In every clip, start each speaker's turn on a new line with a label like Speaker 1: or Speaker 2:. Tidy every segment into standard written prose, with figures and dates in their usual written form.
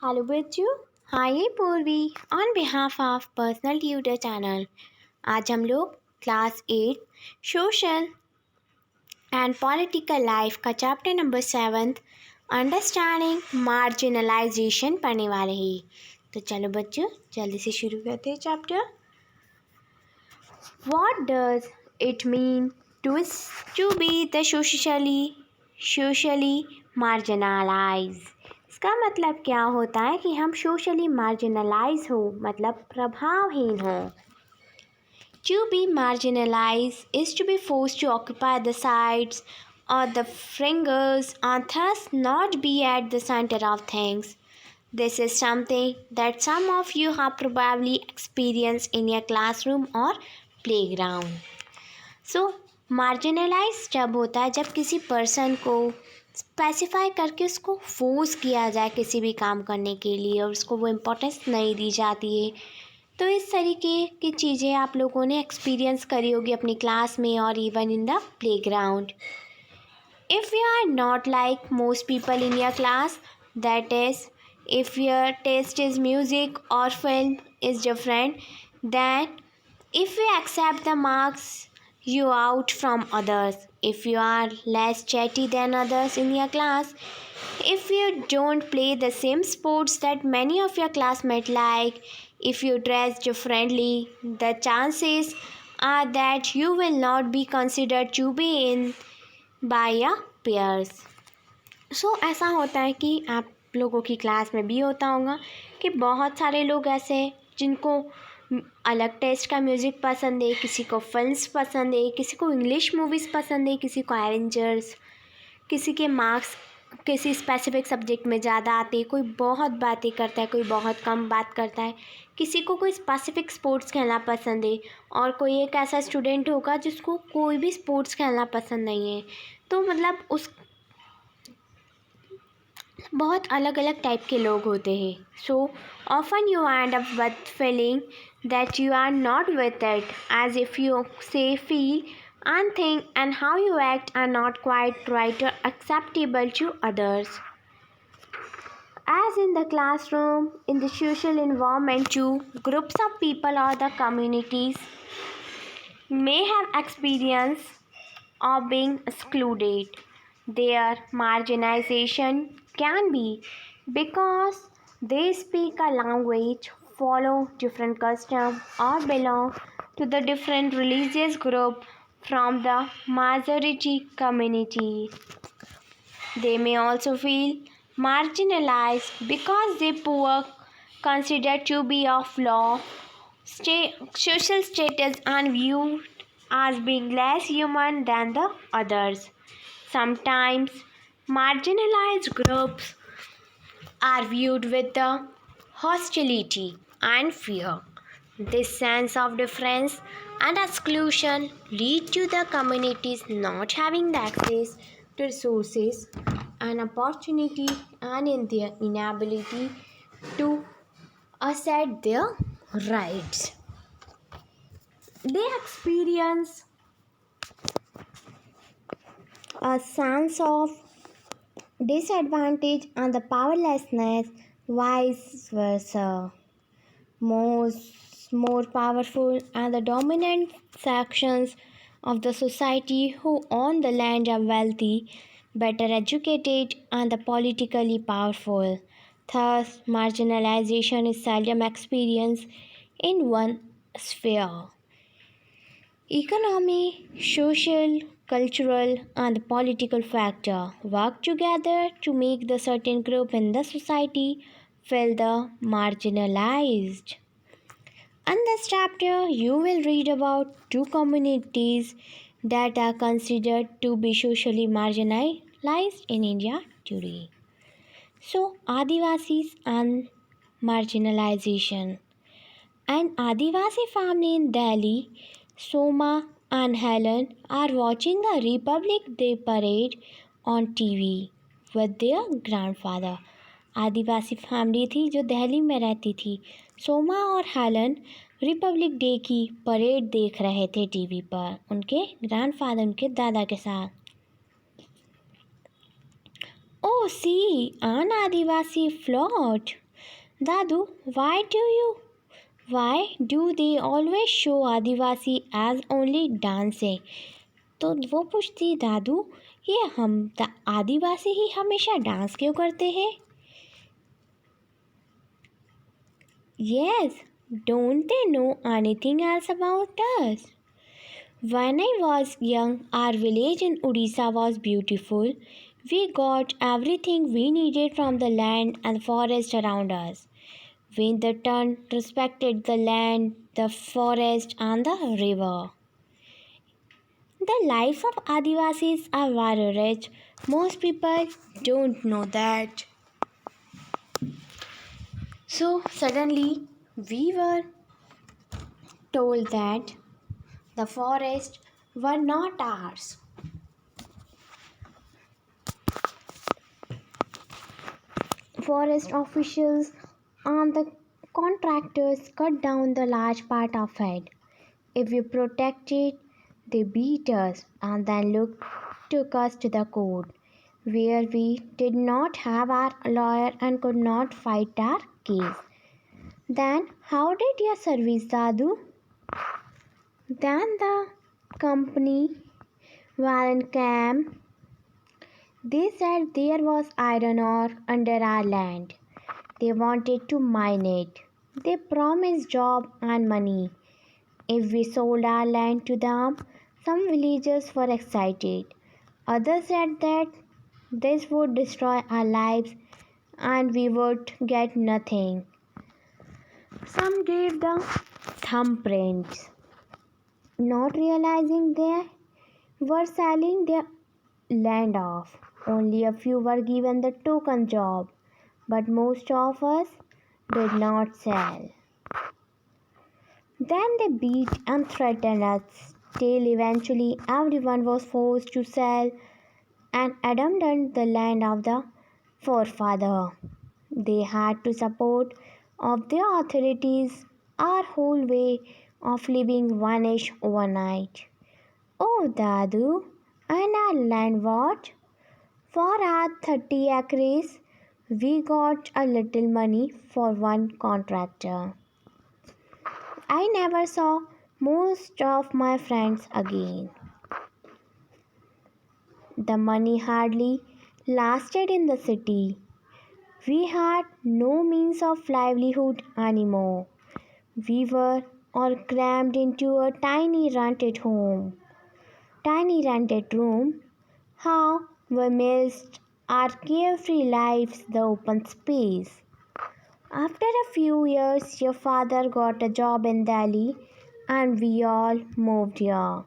Speaker 1: Hello बच्चों, हाय पूर्वी on behalf of personal tutor channel. आज हम लोग class 8 social and political life का चैप्टर नंबर 7 अंडरस्टैंडिंग मार्जिनलाइजेशन पढ़ने वाले हैं। तो चलो बच्चों जल्दी से शुरू करते हैं chapter. What does it mean to be the socially marginalise. इसका मतलब क्या होता है कि हम सोशली मार्जिनलाइज हो, मतलब प्रभावहीन हो। To be marginalise is to be force to occupy the sides or the fringers and thus not be at the center of things. This is something that some of you have probably experienced in your classroom or playground. So, marginalize जब होता है जब किसी person को specify करके उसको force किया जाए किसी भी काम करने के लिए और उसको वो इम्पोर्टेंस नहीं दी जाती है। तो इस तरीके की चीज़ें आप लोगों ने एक्सपीरियंस करी होगी अपनी क्लास में और even in the playground. If you are not like most people in your class, that is, if your taste is music or film is different, then if we accept the marks you out from others, if you are less chatty than others in your class, if you don't play the same sports that many of your classmates like, if you dress differently, the chances are that you will not be considered to be in बाय या पेयर्स। So ऐसा होता है कि आप लोगों की क्लास में भी होता होगा कि बहुत सारे लोग ऐसे हैं जिनको अलग टेस्ट का म्यूज़िक पसंद है, किसी को फिल्म्स पसंद है, किसी को इंग्लिश मूवीज़ पसंद है, किसी को एवेंजर्स, किसी के मार्क्स किसी स्पेसिफिक सब्जेक्ट में ज़्यादा आते हैं, कोई बहुत बातें करता है, कोई बहुत कम बात करता है, किसी को कोई स्पेसिफिक स्पोर्ट्स खेलना पसंद है और कोई एक ऐसा स्टूडेंट होगा जिसको कोई भी स्पोर्ट्स खेलना पसंद नहीं है। तो मतलब उस बहुत अलग अलग टाइप के लोग होते हैं। So often you end up with feeling that you are not with it, as if you say feel and think and how you act are not quite right or acceptable to others. As in the classroom, in the social environment too, groups of people or the communities may have experience of being excluded. Their marginalization can be because they speak a language, follow different customs, or belong to the different religious group from the majority community. They may also feel marginalized because they poor considered to be of low social status and viewed as being less human than the others. Sometimes marginalized groups are viewed with the hostility and fear. This sense of difference and exclusion lead to the communities not having the access to resources and opportunity and in their inability to assert their rights. They experience a sense of disadvantage and the powerlessness, vice versa. More powerful and the dominant sections of the society who own the land are wealthy, better educated, and the politically powerful. Thus, marginalization is seldom experienced in one sphere. Economy, social, cultural, and political factor work together to make the certain group in the society feel the marginalized. In this chapter, you will read about two communities that are considered to be socially marginalized in India today. So, Adivasis and marginalization. An Adivasi family in Delhi, Soma and Helen, are watching the Republic Day parade on TV with their grandfather. Adivasi family थी जो दिल्ली में रहती थी। सोमा और Helen Republic day की parade देख रहे थे टीवी पर उनके ग्रैंडफादर, उनके दादा के साथ। Oh, see, an Adivasi float. Dadu, why do they always show Adivasi as only dancing? तो वो पूछती, दादू, ये हम आदिवासी ही हमेशा डांस क्यों करते हैं? Yes, don't they know anything else about us? When I was young, our village in Odisha was beautiful. We got everything we needed from the land and forest around us. We in turn respected the land, the forest, and the river. The lives of Adivasis are very rich. Most people don't know that. So suddenly we were told that the forests were not ours. Forest officials and the contractors cut down the large part of it. If we protected, they beat us and then took us to the court, where we did not have our lawyer and could not fight our case. Then, how did you service, Dadu? Then the company Warren came. They said there was iron ore under our land. They wanted to mine it. They promised job and money. If we sold our land to them, some villagers were excited. Others said that this would destroy our lives and we would get nothing. Some gave the thumbprints, not realizing they were selling their land off. Only a few were given the token job, but most of us did not sell. Then they beat and threatened us till eventually everyone was forced to sell and abandon the land of the forefather. They had to support of the authorities. Our whole way of living vanished overnight. Oh, Dadu, and our land what? For our 30 acres, we got a little money for one contractor. I never saw most of my friends again. The money hardly lasted in the city. We had no means of livelihood anymore. We were all crammed into a tiny rented room. How we missed our carefree lives, the open space. After a few years, your father got a job in Delhi and we all moved here.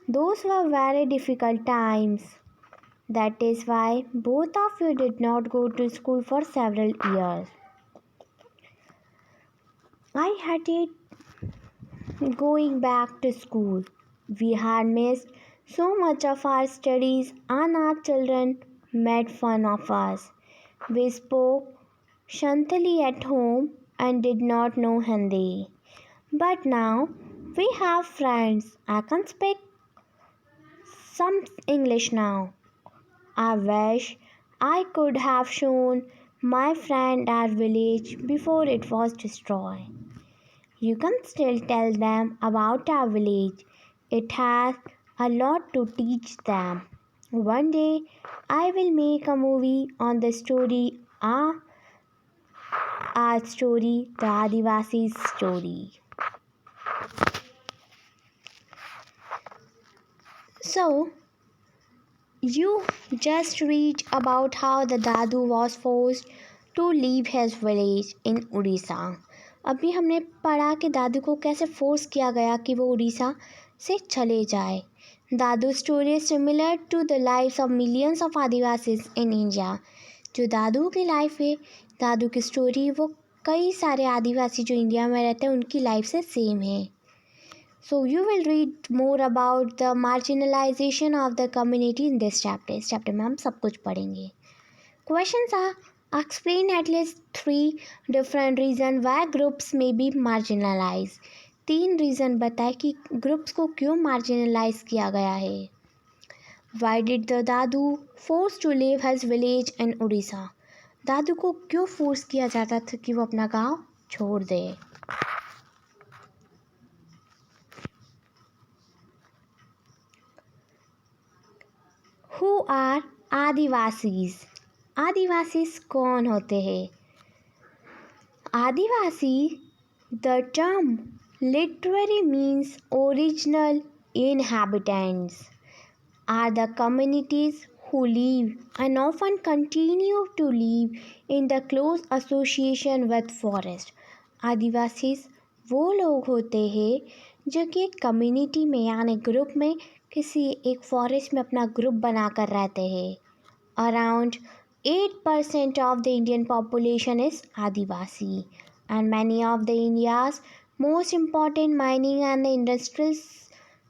Speaker 1: Those were very difficult times. That is why both of you did not go to school for several years. I hated going back to school. We had missed so much of our studies and our children made fun of us. We spoke Shantali at home and did not know Hindi. But now we have friends. I can speak some English now. I wish I could have shown my friend our village before it was destroyed. You can still tell them about our village. It has a lot to teach them. One day I will make a movie on the story, our story, the Adivasi story. So, you just read about how the Dadu was forced to leave his village in Odisha. अभी हमने पढ़ा कि दादू को कैसे force किया गया कि वो उड़ीसा से चले जाए. Dadu story similar to the lifes of millions of adivasis in India. जो दादू की लाइफ है, दादू की स्टोरी वो कई सारे आदिवासी जो इंडिया में रहते हैं उनकी लाइफ से सेम है. So you will read more about the marginalization of the community in this chapter. इस चैप्टर में हम सब कुछ पढ़ेंगे. Questions are explain at least 3 different reasons why groups may be marginalized. 3 reason बताए कि ग्रुप्स को क्यों मार्जिनलाइज किया गया है. Why did the Dadu force to leave his village in Odisha? दादू को क्यों फोर्स किया जाता था कि वो अपना गांव छोड़ दे? Who are Adivasis? आदिवासीज कौन होते हैं? आदिवासी, the term literally means original inhabitants, are the communities who live and often continue to live in the close association with forest. Adivasis वो लोग होते हैं जो कि एक कम्युनिटी में यानी ग्रुप में किसी एक फॉरेस्ट में अपना ग्रुप बनाकर रहते हैं. Around 8% of the Indian population is Adivasi, and many of the India's most important mining and industrial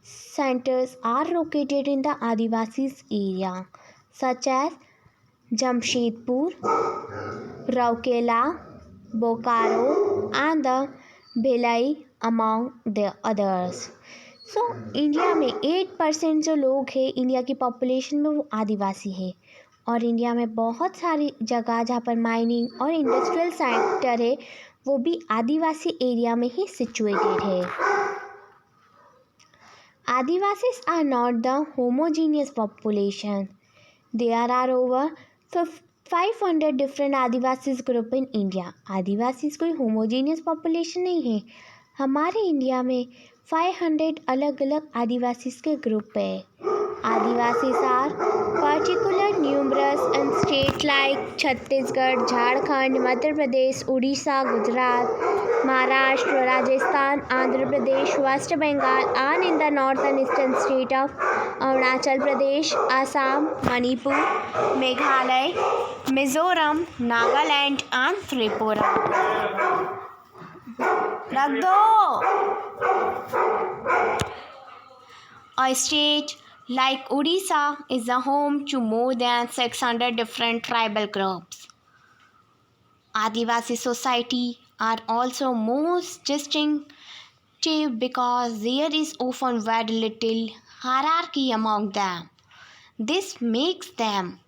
Speaker 1: centers are located in the Adivasis area, such as Jamshedpur, Rourkela, Bokaro, and the Bhilai among the others. So India में 8% जो लोग हैं India की population में वो आदिवासी है, और India में बहुत सारी जगह जहाँ पर माइनिंग और इंडस्ट्रियल सेक्टर है वो भी आदिवासी एरिया में ही सिचुएटेड है. Adivasis are not the homogeneous population. There are over 500 different Adivasis group in India. Adivasis कोई होमोजीनियस पॉपुलेशन नहीं है. हमारे इंडिया में 500 अलग अलग आदिवासीज के ग्रुप है. Adivasis are particular numerous in state like Chhattisgarh, Jharkhand, Madhya Pradesh, Orissa, Gujarat, Maharashtra, Rajasthan, Andhra Pradesh, West Bengal, and in the northern eastern state of Arunachal Pradesh, Assam, Manipur, Meghalaya, Mizoram, Nagaland and Tripura. रख दो. A state like Odisha is the home to more than 600 different tribal groups. Adivasi society are also most distinctive because there is often very little hierarchy among them. This makes them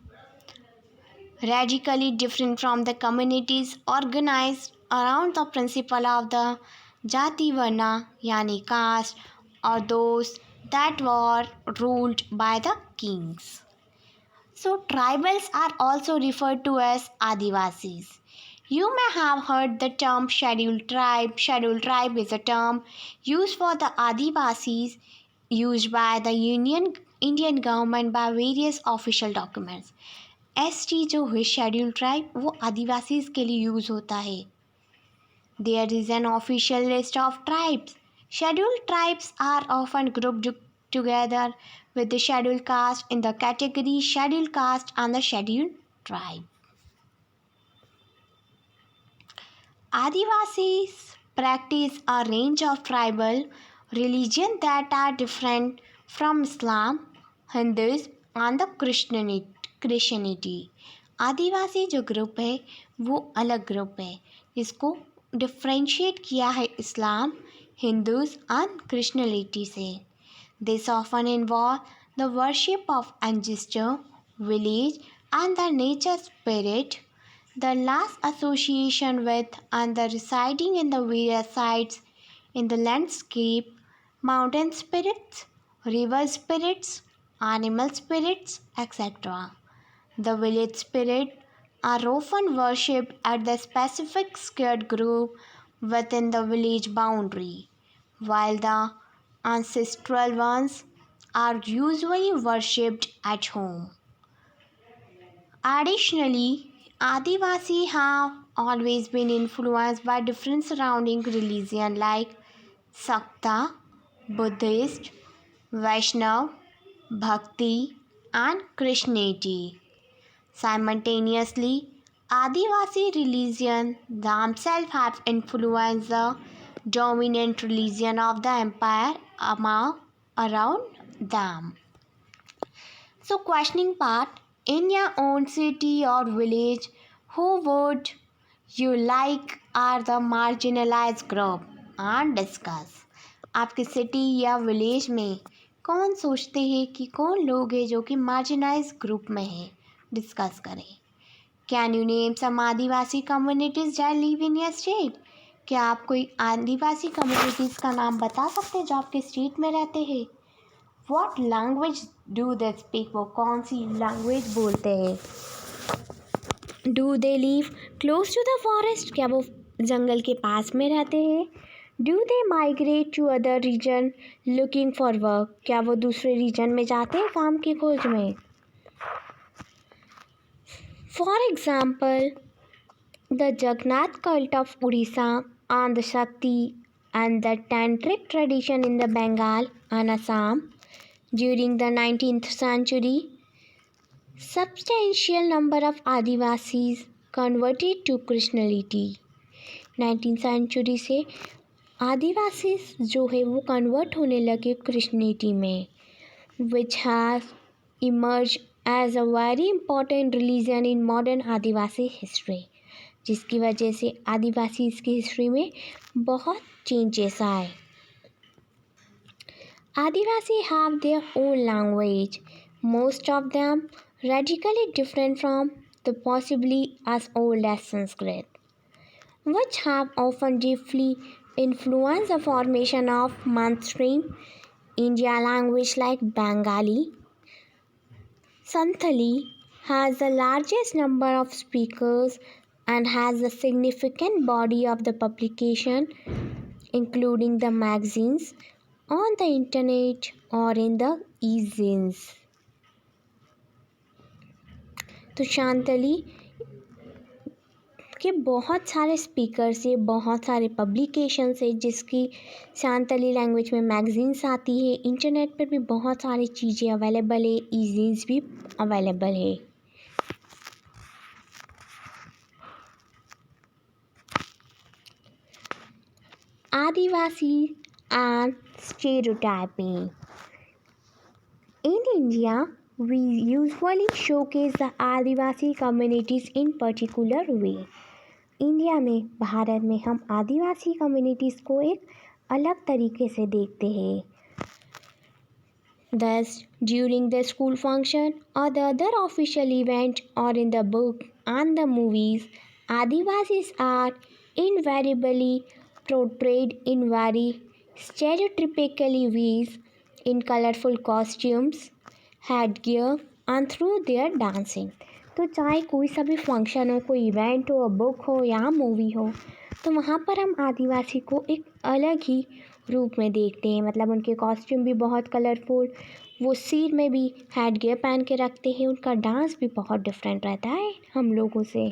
Speaker 1: radically different from the communities organized around the principle of the Jati Varna yani caste, or those that were ruled by the kings. So tribals are also referred to as Adivasis. You may have heard the term scheduled tribe. Scheduled tribe is a term used for the Adivasis used by the Indian government by various official documents. ST जो है schedule tribe वो आदिवासीज के लिए use होता है. There is an official list of tribes. Scheduled tribes are often grouped together with the scheduled caste in the category scheduled caste and the scheduled tribe. Adivasis practice a range of tribal religions that are different from Islam, Hinduism, and the Christianity. आदिवासी जो group है वो अलग group है. इसको differentiate किया है Islam, Hindus and Christianity से. This often involve the worship of ancestor, village and the nature spirit, the last association with and the residing in the various sites in the landscape, mountain spirits, river spirits, animal spirits, etc. The village spirits are often worshipped at the specific sacred group within the village boundary, while the ancestral ones are usually worshipped at home. Additionally, Adivasi have always been influenced by different surrounding religions like Sakta, Buddhist, Vaishnav, Bhakti, and Christianity. Simultaneously, Adivasi religion themselves have influenced the dominant religion of the empire around them. So, questioning part: in your own city or village, who would you like are the marginalized group? And discuss. आपके city या village में कौन सोचते हैं कि कौन लोग हैं जो कि मार्जिनाइज ग्रुप में है? डिस्कस करें. Can you name some Adivasi communities that live in your state? क्या आप कोई आदिवासी कम्युनिटीज़ का नाम बता सकते हैं जो आपके स्टेट में रहते हैं? What language do they speak? वो कौन सी लैंग्वेज बोलते हैं? Do they live close to the forest? क्या वो जंगल के पास में रहते हैं? Do they migrate to other region looking for work? क्या वो दूसरे रीजन में जाते हैं काम की खोज में? For example, the Jagannath cult of Odisha and the Shakti and the Tantric tradition in the Bengal and Assam during the 19th century. Substantial number of Adivasis converted to Christianity. 19th century से आदिवासी जो है वो convert होने लगे Christianity में, which has emerge as a very important religion in modern Adivasi history, जिसकी वजह से आदिवासी की हिस्ट्री में बहुत चेंजेस आए. Adivasi have their own language, most of them radically different from the possibly as old as Sanskrit, which have often deeply influenced the formation of mainstream India language like Bengali. Santhali has the largest number of speakers and has a significant body of the publication, including the magazines on the internet or in the e-zines. तो शांतली के बहुत सारे speakers है, बहुत सारे publications है, जिसकी शांतली language में मैगजीन्स आती है. इंटरनेट पर भी बहुत सारी चीज़ें अवेलेबल है, ईजीज भी अवेलेबल है. Adivasi and stereotyping. In India we usually showcase the adivasi communities in particular way. India में, भारत में हम आदिवासी कम्युनिटीज़ को एक अलग तरीके से देखते हैं. Thus, during the school function or the other official event or in the book and the movies, Adivasis are invariably portrayed in very stereotypically ways in colorful costumes, headgear and through their dancing. तो चाहे कोई सा भी function हो, कोई event हो, book हो या मूवी हो, तो वहाँ पर हम आदिवासी को एक अलग ही रूप में देखते हैं. मतलब उनके कॉस्ट्यूम भी बहुत कलरफुल, वो सिर में भी हेड गियर पहन के रखते हैं, उनका डांस भी बहुत डिफरेंट रहता है हम लोगों से.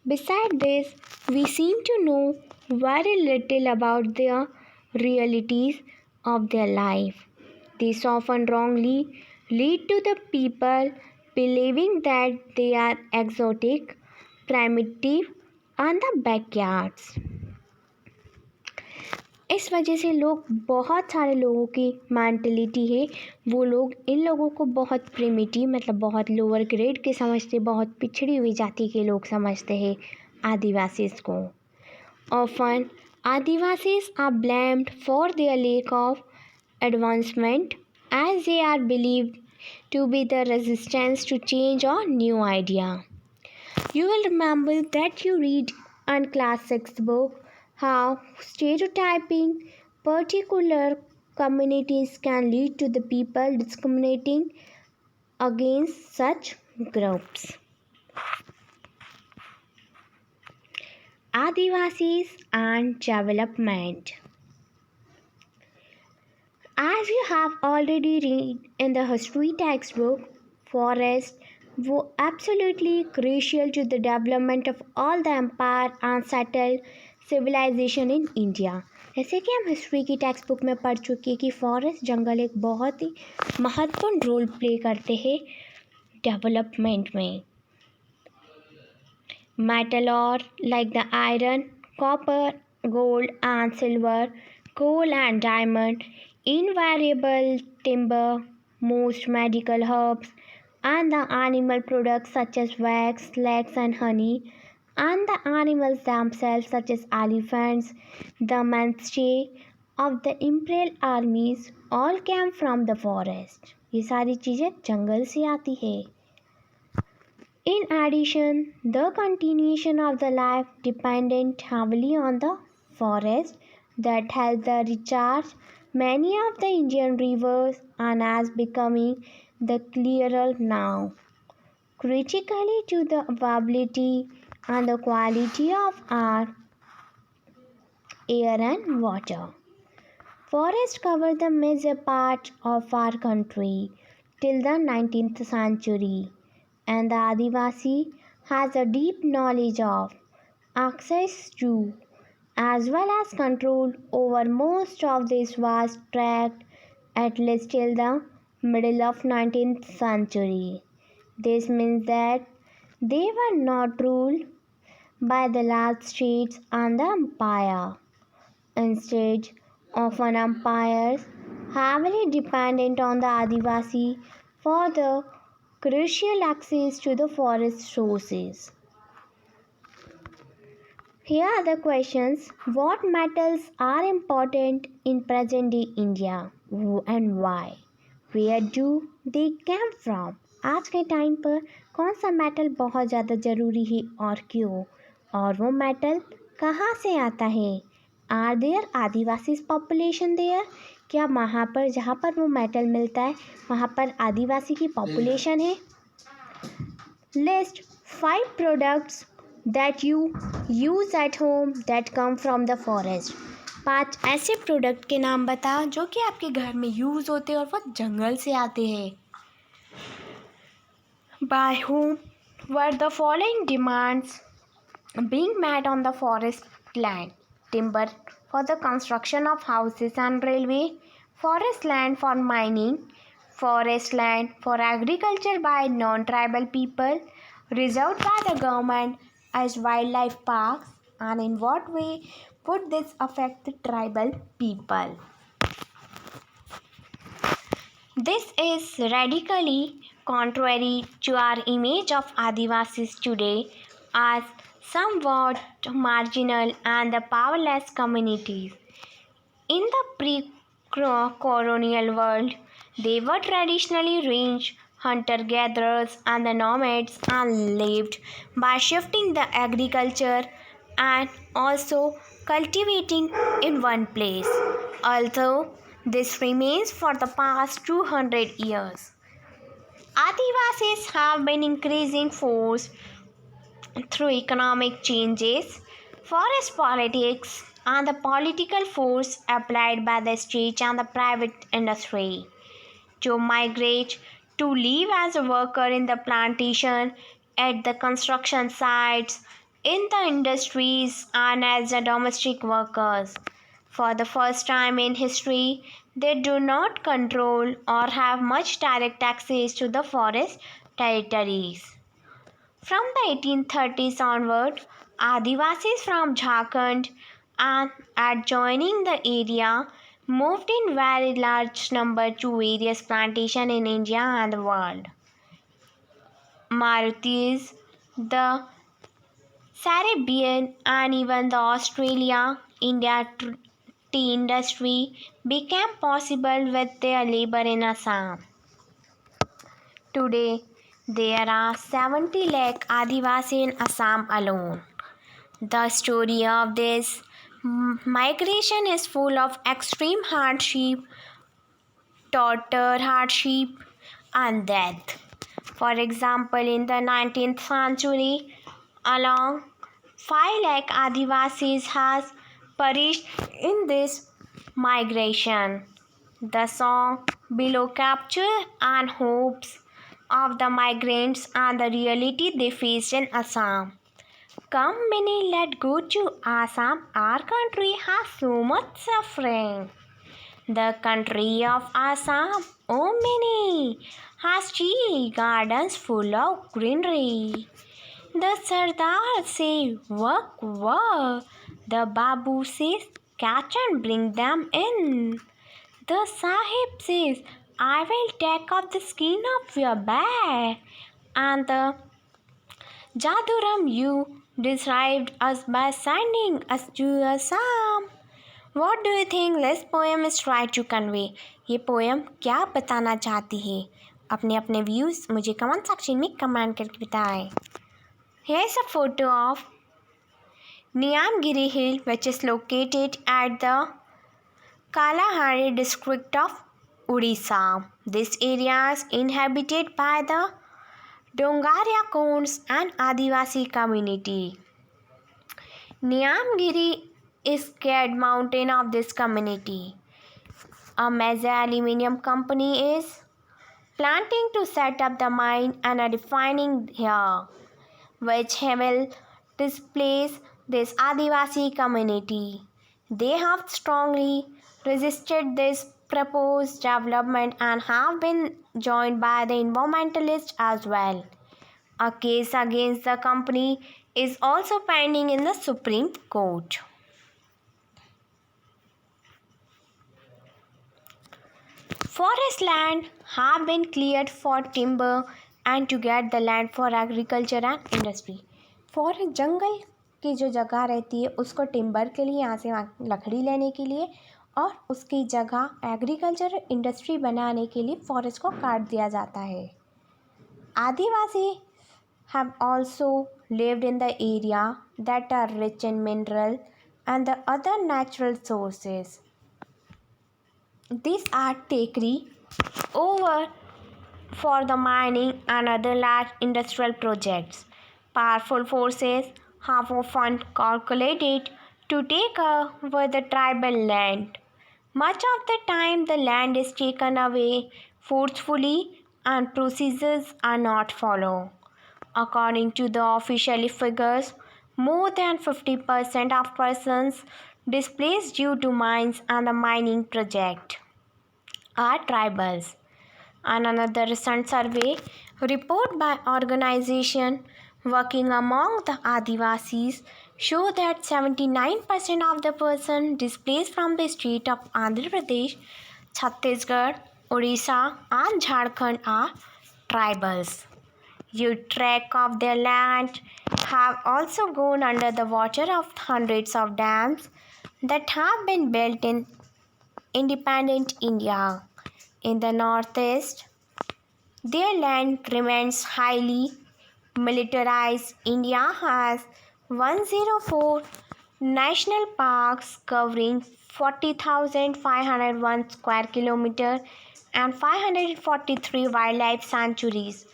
Speaker 1: Beside this, we seem to know very little about their realities of their life. This often wrongly lead to the people believing that they are exotic, primitive, and the backyards. इस वजह से लोग, बहुत सारे लोगों की मेंटलिटी है, वो लोग इन लोगों को बहुत प्रिमिटिव, मतलब बहुत लोअर ग्रेड के समझते, बहुत पिछड़ी हुई जाति के लोग समझते हैं आदिवासीज़ को. Often, आदिवासीज़ are blamed for their lack of advancement as they are believed to be the resistance to change or new idea. You will remember that you read in class 6 book how stereotyping particular communities can lead to the people discriminating against such groups. Adivasis and development. As you have already read in the history textbook, forests were absolutely crucial to the development of all the empire and settled civilization in India. जैसे कि हम history की text book में पढ़ चुके कि forest, जंगल एक बहुत ही महत्वपूर्ण रोल प्ले करते हैं डेवलपमेंट में. मेटल और like the iron, copper, gold and silver, coal and diamond, invariable timber, most medical herbs, and the animal products such as wax, flax, and honey, and the animals themselves such as elephants, the mainstay of the imperial armies, all came from the forest. ये सारी चीज़ें जंगल से आती है. In addition, the continuation of the life depended heavily on the forest that helped the recharge many of the Indian rivers and as becoming the clearer now, critically to the availability and the quality of our air and water. Forests cover the major part of our country till the 19th century, and the Adivasi has a deep knowledge of, access to, as well as control over most of this vast tract at least till the middle of 19th century. This means that they were not ruled by the large states and the empire. Instead, often empires heavily dependent on the Adivasi for the crucial access to the forest sources. Here are the questions. What metals are important in present day India and why? Where do they come from? आज के time पर कौन सा metal बहुत ज़्यादा ज़रूरी है और क्यों? और वो मेटल कहाँ से आता है? Are there Adivasi population there? क्या वहाँ पर जहाँ पर वो मेटल मिलता है वहाँ पर आदिवासी की पॉपुलेशन है? List 5 products that you use at home that come from the forest. 5 ऐसे प्रोडक्ट के नाम बता जो कि आपके घर में यूज़ होते हैं और वो जंगल से आते हैं. By whom were the following demands being met on the forest land? Timber for the construction of houses and railway, forest land for mining, forest land for agriculture by non-tribal people, reserved by the government as wildlife parks, and in what way would this affect the tribal people? This is radically contrary to our image of Adivasis today as somewhat marginal and the powerless communities. In the pre-colonial world, they were traditionally range hunter-gatherers and the nomads and lived by shifting the agriculture and also cultivating in one place. Although this remains for the past 200 years. Adivasis have been increasing force through economic changes, forest politics, and the political force applied by the state and the private industry to migrate to live as a worker in the plantation, at the construction sites, in the industries, and as the domestic workers. For the first time in history, they do not control or have much direct access to the forest territories. From the 1830s onward, Adivasis from Jharkhand and adjoining the area moved in very large number to various plantations in India and the world. Marutis, the Caribbean, and even the Australia-India tea industry became possible with their labor in Assam. Today, there are 70 lakh Adivasi in Assam alone. The story of this migration is full of extreme hardship, torture, hardship, and death. For example, in the 19th century, along 5 lakh Adivasis has perished in this migration. The song below captures and hopes of the migrants and the reality they faced in Assam. Come many, let go to Assam. Our country has so much suffering. The country of Assam, oh many, has tea gardens full of greenery. The Sardar say, work, work. The Babu says, catch and bring them in. The Sahib says, I will take off the skin of your back. And the Jaduram, you described us by sending us to Assam. What do you think this poem is trying to convey? ये poem क्या बताना चाहती है? अपने अपने views मुझे comment section में comment करके बताएं। Here is a photo of Niyamgiri Hill, which is located at the Kalahari district of Odisha. This area is inhabited by the Dongaria Konds and Adivasi community. Niyamgiri is scared mountain of this community. A major aluminium company is planning to set up the mine and are refining here, which will displace this Adivasi community. They have strongly resisted this proposed development and have been joined by the environmentalists as well. A case against the company is also pending in the Supreme Court. Forest land have been cleared for timber and to get the land for agriculture and industry. Forest जंगल की जो जगह रहती है उसको timber के लिए, यहाँ से लकड़ी लेने के लिए, और उसकी जगह एग्रीकल्चर इंडस्ट्री बनाने के लिए फॉरेस्ट को काट दिया जाता है. आदिवासी have also lived in the area that are rich in mineral and the other natural sources. These are taken over for the mining and other large industrial projects. Powerful forces have often calculated to take over the tribal land. Much of the time the land is taken away forcefully and procedures are not followed. According to the official figures, more than 50% of persons displaced due to mines and the mining project are tribals. And another recent survey report by organization working among the Adivasis show that 79% of the person displaced from the state of Andhra Pradesh, Chhattisgarh, Odisha and Jharkhand are tribals. Huge tract of their land have also gone under the water of hundreds of dams that have been built in independent India. In the northeast, their land remains highly militarized. India has 104 national parks covering 40,501 square kilometers and 543 wildlife sanctuaries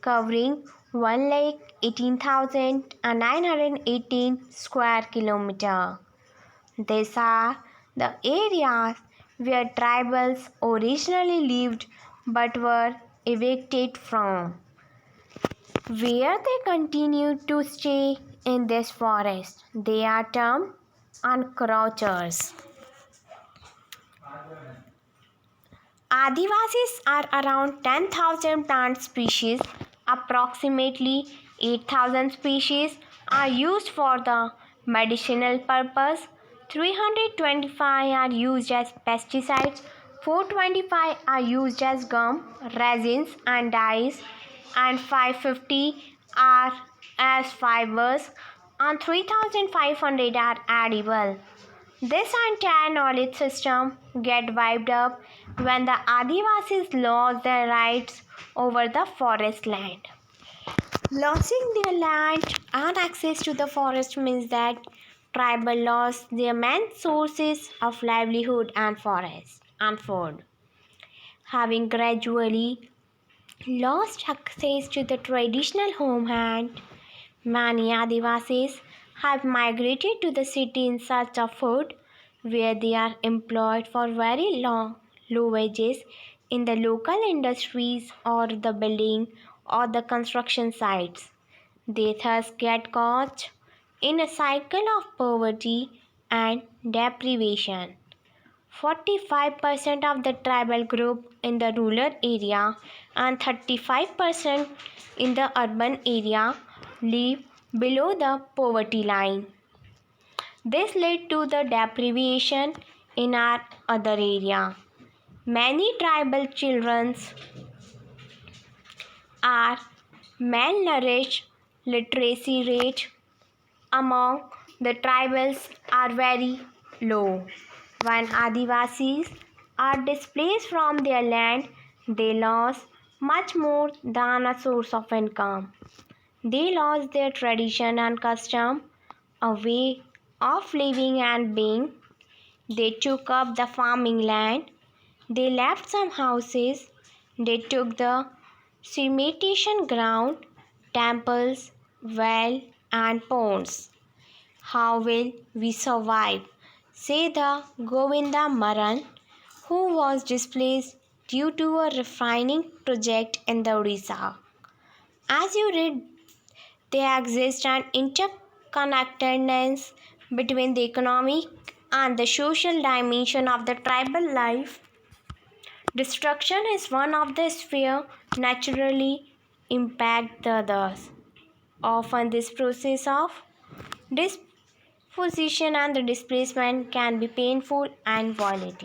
Speaker 1: covering 1,18,918 square kilometers. These are the areas where tribals originally lived but were evicted from, where they continue to stay in this forest. They are termed encroachers. Adivasis are around 10,000 plant species. Approximately 8,000 species are used for the medicinal purpose. 325 are used as pesticides. 425 are used as gum, resins and dyes, and 550 are as fibers, and 3,500 are edible. This entire knowledge system get wiped up when the Adivasis lost their rights over the forest land. Losing their land and access to the forest means that tribal lost their main sources of livelihood and forest and food. Having gradually lost access to the traditional homeland, many Adivasis have migrated to the city in search of food, where they are employed for very low wages in the local industries or the building or the construction sites. They thus get caught in a cycle of poverty and deprivation. 45% of the tribal group in the rural area and 35% in the urban area live below the poverty line. This led to the deprivation in our other area. Many tribal children are malnourished. Literacy rate among the tribals are very low. When Adivasis are displaced from their land, they lose much more than a source of income. They lost their tradition and custom, a way of living and being. They took up the farming land. They left some houses. They took the cementation ground, temples, well, and ponds. How will we survive? Say the Govinda Maran, who was displaced due to a refining project in the Odisha. As you read, there exists an interconnectedness between the economic and the social dimension of the tribal life. Destruction is one of the sphere naturally impact the others. Often this process of disposition and the displacement can be painful and violent.